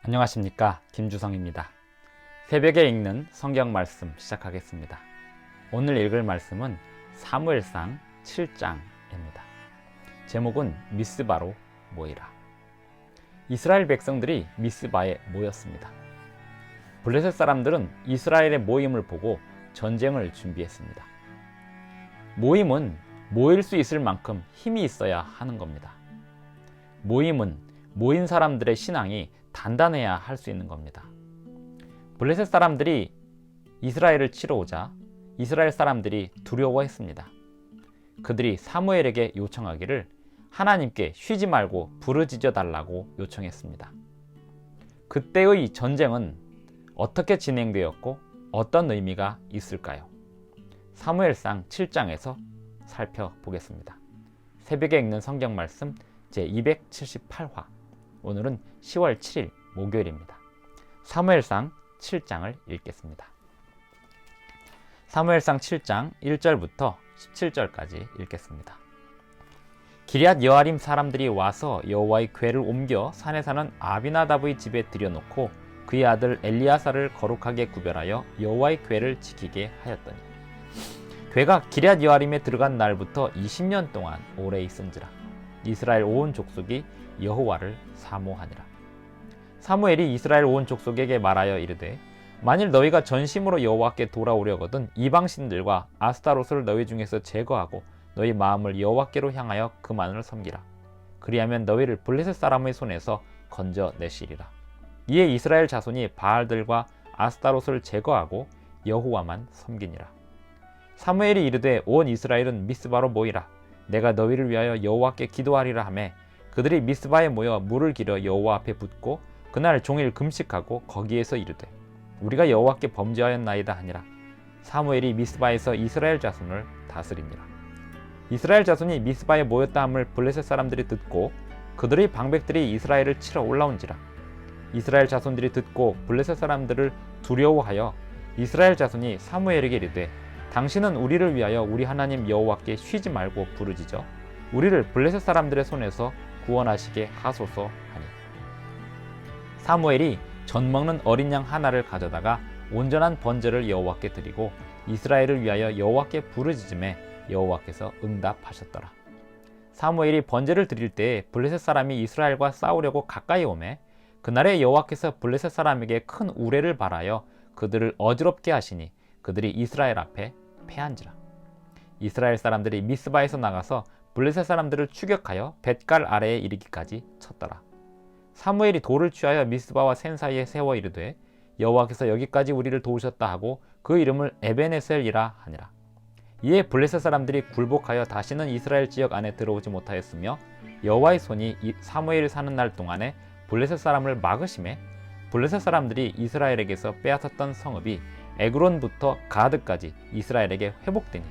안녕하십니까, 김주성입니다. 새벽에 읽는 성경 말씀 시작하겠습니다. 오늘 읽을 말씀은 사무엘상 7장입니다. 제목은 미스바로 모이라. 이스라엘 백성들이 미스바에 모였습니다. 블레셋 사람들은 이스라엘의 모임을 보고 전쟁을 준비했습니다. 모임은 모일 수 있을 만큼 힘이 있어야 하는 겁니다. 모임은 모인 사람들의 신앙이 단단해야 할 수 있는 겁니다. 블레셋 사람들이 이스라엘을 치러 오자 이스라엘 사람들이 두려워했습니다. 그들이 사무엘에게 요청하기를 하나님께 쉬지 말고 부르짖어 달라고 요청했습니다. 그때의 전쟁은 어떻게 진행되었고 어떤 의미가 있을까요? 사무엘상 7장에서 살펴보겠습니다. 새벽에 읽는 성경 말씀 제278화. 오늘은 10월 7일 목요일입니다. 사무엘상 7장을 읽겠습니다. 사무엘상 7장 1절부터 17절까지 읽겠습니다. 기럇 여아림 사람들이 와서 여호와의 궤를 옮겨 산에 사는 아비나답의 집에 들여놓고 그의 아들 엘리야사를 거룩하게 구별하여 여호와의 궤를 지키게 하였더니 궤가 기럇 여아림에 들어간 날부터 20년 동안 오래 있은지라. 이스라엘 온 족속이 여호와를 사모하니라. 사무엘이 이스라엘 온 족속에게 말하여 이르되 만일 너희가 전심으로 여호와께 돌아오려거든 이방신들과 아스타롯을 너희 중에서 제거하고 너희 마음을 여호와께로 향하여 그만을 섬기라. 그리하면 너희를 블레셋 사람의 손에서 건져내시리라. 이에 이스라엘 자손이 바알들과 아스타롯을 제거하고 여호와만 섬기니라. 사무엘이 이르되 온 이스라엘은 미스바로 모이라. 내가 너희를 위하여 여호와께 기도하리라 하매 그들이 미스바에 모여 물을 기려 여호와 앞에 붓고 그날 종일 금식하고 거기에서 이르되 우리가 여호와께 범죄하였나이다 하니라. 사무엘이 미스바에서 이스라엘 자손을 다스리니라. 이스라엘 자손이 미스바에 모였다 함을 블레셋 사람들이 듣고 그들의 방백들이 이스라엘을 치러 올라온지라. 이스라엘 자손들이 듣고 블레셋 사람들을 두려워하여 이스라엘 자손이 사무엘에게 이르되 당신은 우리를 위하여 우리 하나님 여호와께 쉬지 말고 부르짖어 우리를 블레셋 사람들의 손에서 구원하시게 하소서 하니. 사무엘이 전 먹는 어린 양 하나를 가져다가 온전한 번제를 여호와께 드리고 이스라엘을 위하여 여호와께 부르짖음에 여호와께서 응답하셨더라. 사무엘이 번제를 드릴 때에 블레셋 사람이 이스라엘과 싸우려고 가까이 오매 그날에 여호와께서 블레셋 사람에게 큰 우레를 발하여 그들을 어지럽게 하시니 그들이 이스라엘 앞에 패한지라. 이스라엘 사람들이 미스바에서 나가서 블레셋 사람들을 추격하여 벳갈 아래에 이르기까지 쳤더라. 사무엘이 돌을 취하여 미스바와 센 사이에 세워 이르되 여호와께서 여기까지 우리를 도우셨다 하고 그 이름을 에베네셀이라 하니라. 이에 블레셋 사람들이 굴복하여 다시는 이스라엘 지역 안에 들어오지 못하였으며 여호와의 손이 사무엘이 사는 날 동안에 블레셋 사람을 막으심에 블레셋 사람들이 이스라엘에게서 빼앗았던 성읍이 에그론부터 가드까지 이스라엘에게 회복되니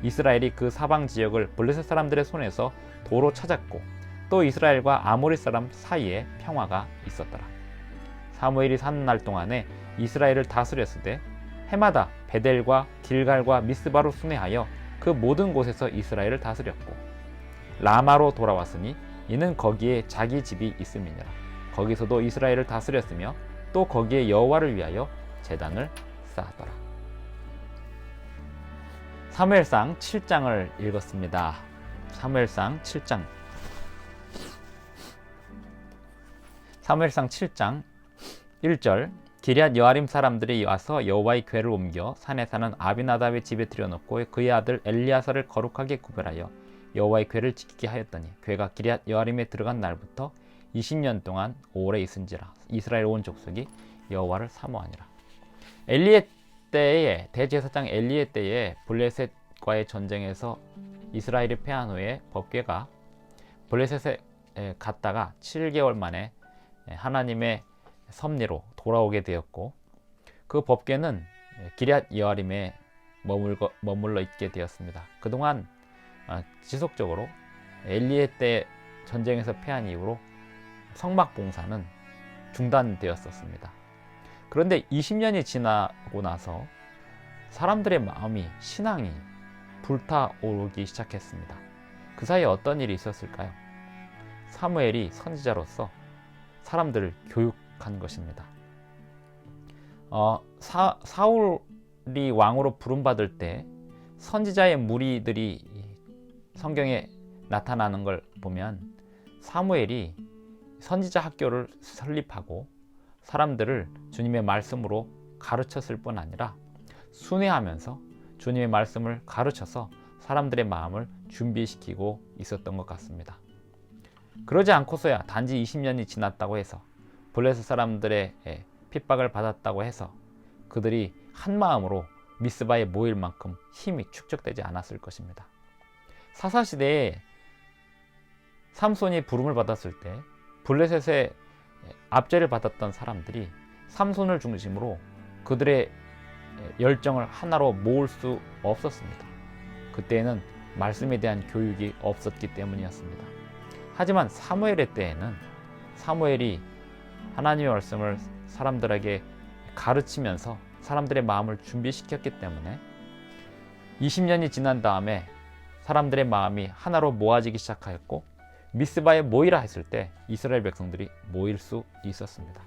이스라엘이 그 사방 지역을 블레셋 사람들의 손에서 도로 찾았고 또 이스라엘과 아모리 사람 사이에 평화가 있었더라. 사무엘이 사는 날 동안에 이스라엘을 다스렸으되 해마다 베델과 길갈과 미스바로 순회하여 그 모든 곳에서 이스라엘을 다스렸고 라마로 돌아왔으니 이는 거기에 자기 집이 있음이니라. 거기서도 이스라엘을 다스렸으며 또 거기에 여호와를 위하여 제단을 쌓았더라. 사무엘상 7장을 읽었습니다. 사무엘상 7장 사무엘상 7장 1절 기럇 여아림 사람들이 와서 여호와의 궤를 옮겨 산에 사는 아비나답의 집에 들여놓고 그의 아들 엘리야사를 거룩하게 구별하여 여호와의 궤를 지키게 하였더니 궤가 기럇 여아림에 들어간 날부터 20년 동안 오래 있은지라. 이스라엘 온 족속이 여호와를 사모하니라. 엘리의 때에 대제사장 엘리의 때에 블레셋과의 전쟁에서 이스라엘이 패한 후에 법궤가 블레셋에 갔다가 7개월 만에 하나님의 섭리로 돌아오게 되었고 그 법궤는 기럇 여아림에 머물러 있게 되었습니다. 그동안 지속적으로 엘리의 때 전쟁에서 패한 이후로 성막 봉사는 중단되었었습니다. 그런데 20년이 지나고 나서 사람들의 마음이 신앙이 불타오르기 시작했습니다. 그 사이에 어떤 일이 있었을까요? 사무엘이 선지자로서 사람들을 교육한 것입니다. 사울이 왕으로 부름받을 때 선지자의 무리들이 성경에 나타나는 걸 보면 사무엘이 선지자 학교를 설립하고 사람들을 주님의 말씀으로 가르쳤을 뿐 아니라 순회하면서 주님의 말씀을 가르쳐서 사람들의 마음을 준비시키고 있었던 것 같습니다. 그러지 않고서야 단지 20년이 지났다고 해서 블레셋 사람들의 핍박을 받았다고 해서 그들이 한 마음으로 미스바에 모일 만큼 힘이 축적되지 않았을 것입니다. 사사시대에 삼손이 부름을 받았을 때 블레셋의 압제를 받았던 사람들이 삼손을 중심으로 그들의 열정을 하나로 모을 수 없었습니다. 그때에는 말씀에 대한 교육이 없었기 때문이었습니다. 하지만 사무엘의 때에는 사무엘이 하나님의 말씀을 사람들에게 가르치면서 사람들의 마음을 준비시켰기 때문에 20년이 지난 다음에 사람들의 마음이 하나로 모아지기 시작하였고 미스바에 모이라 했을 때 이스라엘 백성들이 모일 수 있었습니다.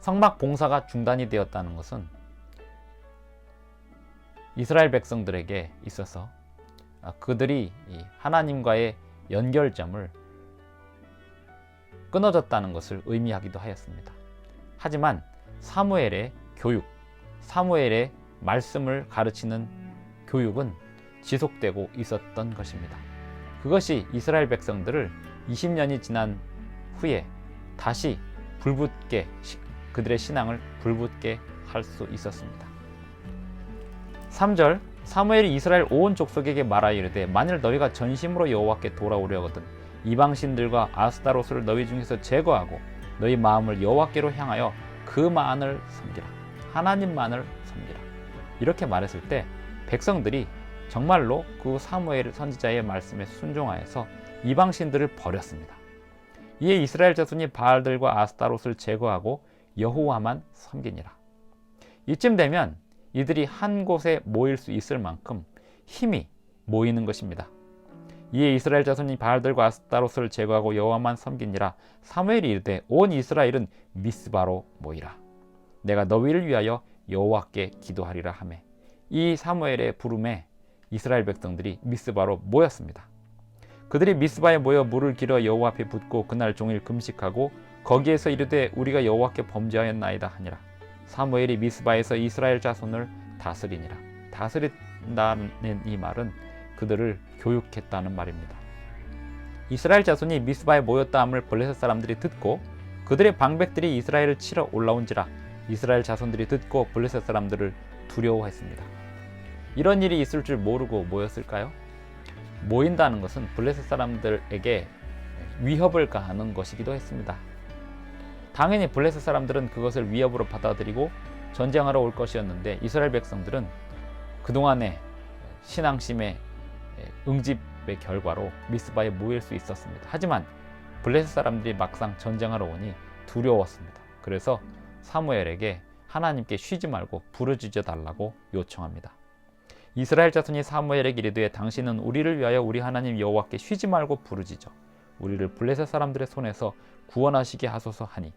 성막 봉사가 중단이 되었다는 것은 이스라엘 백성들에게 있어서 그들이 하나님과의 연결점을 끊어졌다는 것을 의미하기도 하였습니다. 하지만 사무엘의 교육, 사무엘의 말씀을 가르치는 교육은 지속되고 있었던 것입니다. 그것이 이스라엘 백성들을 20년이 지난 후에 다시 불붙게, 그들의 신앙을 불붙게 할 수 있었습니다. 3절, 사무엘이 이스라엘 온 족속에게 말하여 이르되 만일 너희가 전심으로 여호와께 돌아오려거든 이방신들과 아스타롯을 너희 중에서 제거하고 너희 마음을 여호와께로 향하여 그만을 섬기라, 하나님만을 섬기라, 이렇게 말했을 때 백성들이 정말로 그 사무엘 선지자의 말씀에 순종하여서 이방신들을 버렸습니다. 이에 이스라엘 자손이 바알들과 아스타롯을 제거하고 여호와만 섬기니라. 이쯤 되면 이들이 한 곳에 모일 수 있을 만큼 힘이 모이는 것입니다. 이에 이스라엘 자손이 바알들과 아스타롯을 제거하고 여호와만 섬기니라. 사무엘이 이르되 온 이스라엘은 미스바로 모이라. 내가 너희를 위하여 여호와께 기도하리라 하매 이 사무엘의 부름에 이스라엘 백성들이 미스바로 모였습니다. 그들이 미스바에 모여 물을 길어 여호와 앞에 붓고 그날 종일 금식하고 거기에서 이르되 우리가 여호와께 범죄하였나이다 하니라. 사무엘이 미스바에서 이스라엘 자손을 다스리니라. 다스린다는 이 말은 그들을 교육했다는 말입니다. 이스라엘 자손이 미스바에 모였다 함을 블레셋 사람들이 듣고 그들의 방백들이 이스라엘을 치러 올라온지라. 이스라엘 자손들이 듣고 블레셋 사람들을 두려워했습니다. 이런 일이 있을 줄 모르고 모였을까요? 모인다는 것은 블레셋 사람들에게 위협을 가하는 것이기도 했습니다. 당연히 블레셋 사람들은 그것을 위협으로 받아들이고 전쟁하러 올 것이었는데 이스라엘 백성들은 그동안의 신앙심의 응집의 결과로 미스바에 모일 수 있었습니다. 하지만 블레셋 사람들이 막상 전쟁하러 오니 두려웠습니다. 그래서 사무엘에게 하나님께 쉬지 말고 부르짖어 달라고 요청합니다. 이스라엘 자손이 사무엘에게 이르되 당신은 우리를 위하여 우리 하나님 여호와께 쉬지 말고 부르짖어 우리를 블레셋 사람들의 손에서 구원하시게 하소서 하니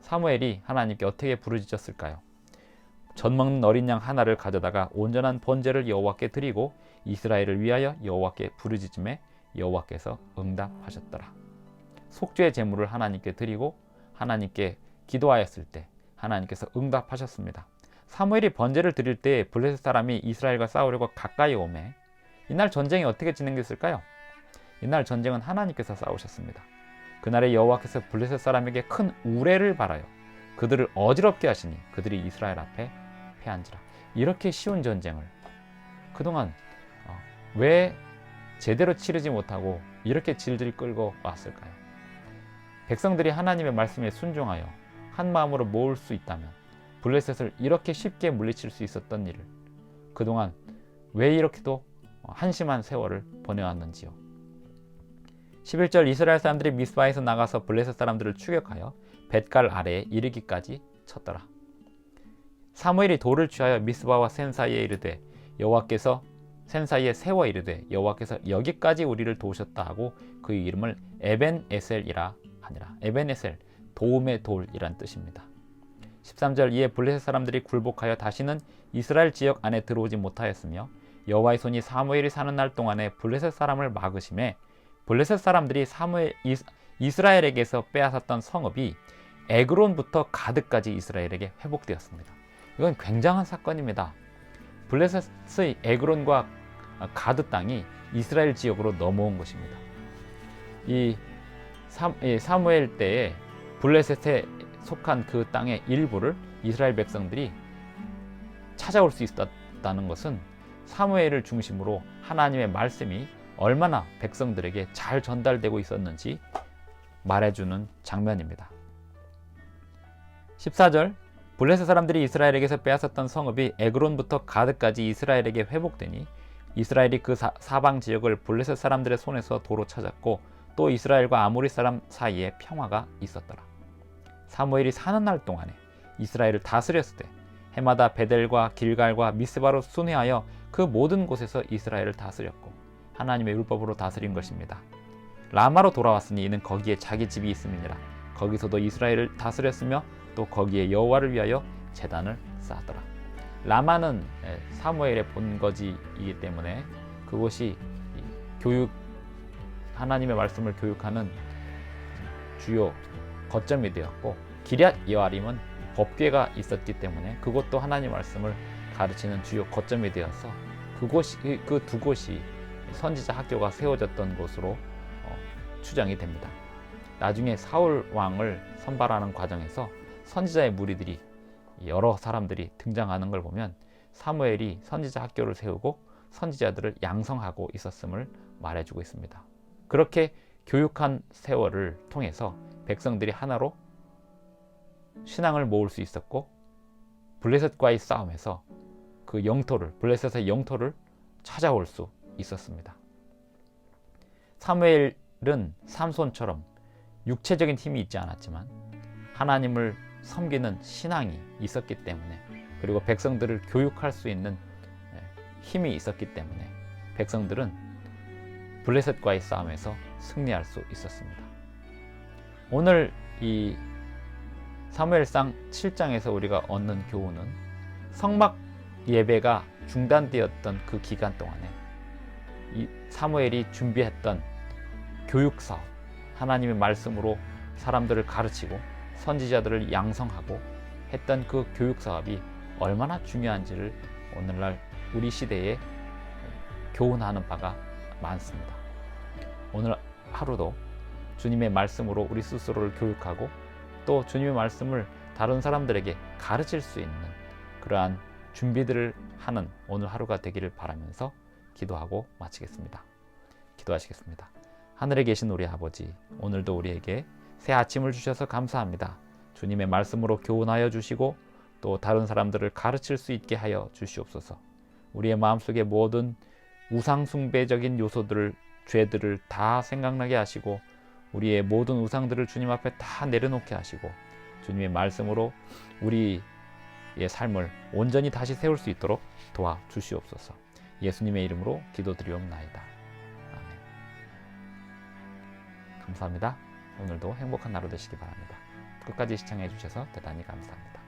사무엘이 하나님께 어떻게 부르짖었을까요? 젖 먹는 어린 양 하나를 가져다가 온전한 번제를 여호와께 드리고 이스라엘을 위하여 여호와께 부르짖음에 여호와께서 응답하셨더라. 속죄의 제물을 하나님께 드리고 하나님께 기도하였을 때 하나님께서 응답하셨습니다. 사무엘이 번제를 드릴 때 블레셋 사람이 이스라엘과 싸우려고 가까이 오매 이날 전쟁이 어떻게 진행됐을까요? 이날 전쟁은 하나님께서 싸우셨습니다. 그날에 여호와께서 블레셋 사람에게 큰 우레를 발하여 그들을 어지럽게 하시니 그들이 이스라엘 앞에 패한지라. 이렇게 쉬운 전쟁을 그동안 왜 제대로 치르지 못하고 이렇게 질질 끌고 왔을까요? 백성들이 하나님의 말씀에 순종하여 한 마음으로 모을 수 있다면 블레셋을 이렇게 쉽게 물리칠 수 있었던 일을 그동안 왜 이렇게도 한심한 세월을 보내왔는지요. 11절 이스라엘 사람들이 미스바에서 나가서 블레셋 사람들을 추격하여 벳갈 아래에 이르기까지 쳤더라. 사무엘이 돌을 취하여 미스바와 센 사이에 이르되 여호와께서 센 사이에 세워 이르되 여호와께서 여기까지 우리를 도우셨다 하고 그 이름을 에벤에셀이라 하니라. 에벤에셀, 도움의 돌이란 뜻입니다. 13절 이에 블레셋 사람들이 굴복하여 다시는 이스라엘 지역 안에 들어오지 못하였으며 여호와의 손이 사무엘이 사는 날 동안에 블레셋 사람을 막으심에 블레셋 사람들이 이스라엘에게서 빼앗았던 성읍이 에그론부터 가드까지 이스라엘에게 회복되었습니다. 이건 굉장한 사건입니다. 블레셋의 에그론과 가드 땅이 이스라엘 지역으로 넘어온 것입니다. 이 사무엘 때에 블레셋에 속한 그 땅의 일부를 이스라엘 백성들이 찾아올 수 있었다는 것은 사무엘을 중심으로 하나님의 말씀이 얼마나 백성들에게 잘 전달되고 있었는지 말해주는 장면입니다. 14절 블레셋 사람들이 이스라엘에게서 빼앗았던 성읍이 에그론부터 가드까지 이스라엘에게 회복되니 이스라엘이 그 사방 지역을 블레셋 사람들의 손에서 도로 찾았고 또 이스라엘과 아모리 사람 사이에 평화가 있었더라. 사무엘이 사는 날 동안에 이스라엘을 다스렸을 때 해마다 베델과 길갈과 미스바로 순회하여 그 모든 곳에서 이스라엘을 다스렸고 하나님의 율법으로 다스린 것입니다. 라마로 돌아왔으니 이는 거기에 자기 집이 있음이니라. 거기서도 이스라엘을 다스렸으며 또 거기에 여호와를 위하여 제단을 쌓았더라. 라마는 사무엘의 본거지이기 때문에 그곳이 하나님의 말씀을 교육하는 주요 거점이 되었고 기럇 여아림은 법궤가 있었기 때문에 그것도 하나님의 말씀을 가르치는 주요 거점이 되어서 그 두 곳이 선지자 학교가 세워졌던 곳으로 추정이 됩니다. 나중에 사울 왕을 선발하는 과정에서 선지자의 무리들이 여러 사람들이 등장하는 걸 보면 사무엘이 선지자 학교를 세우고 선지자들을 양성하고 있었음을 말해주고 있습니다. 그렇게 교육한 세월을 통해서 백성들이 하나로 신앙을 모을 수 있었고 블레셋과의 싸움에서 그 블레셋의 영토를 찾아올 수 있었습니다. 사무엘은 삼손처럼 육체적인 힘이 있지 않았지만 하나님을 섬기는 신앙이 있었기 때문에 그리고 백성들을 교육할 수 있는 힘이 있었기 때문에 백성들은 블레셋과의 싸움에서 승리할 수 있었습니다. 오늘 이 사무엘상 7장에서 우리가 얻는 교훈은 성막 예배가 중단되었던 그 기간 동안에 이 사무엘이 준비했던 교육사업, 하나님의 말씀으로 사람들을 가르치고 선지자들을 양성하고 했던 그 교육사업이 얼마나 중요한지를 오늘날 우리 시대에 교훈하는 바가 많습니다. 오늘 하루도 주님의 말씀으로 우리 스스로를 교육하고 또 주님의 말씀을 다른 사람들에게 가르칠 수 있는 그러한 준비들을 하는 오늘 하루가 되기를 바라면서 기도하고 마치겠습니다. 기도하시겠습니다. 하늘에 계신 우리 아버지, 오늘도 우리에게 새 아침을 주셔서 감사합니다. 주님의 말씀으로 교훈하여 주시고 또 다른 사람들을 가르칠 수 있게 하여 주시옵소서. 우리의 마음속에 모든 우상숭배적인 요소들을, 죄들을 다 생각나게 하시고 우리의 모든 우상들을 주님 앞에 다 내려놓게 하시고 주님의 말씀으로 우리의 삶을 온전히 다시 세울 수 있도록 도와주시옵소서. 예수님의 이름으로 기도드리옵나이다. 아멘. 감사합니다. 오늘도 행복한 하루 되시기 바랍니다. 끝까지 시청해 주셔서 대단히 감사합니다.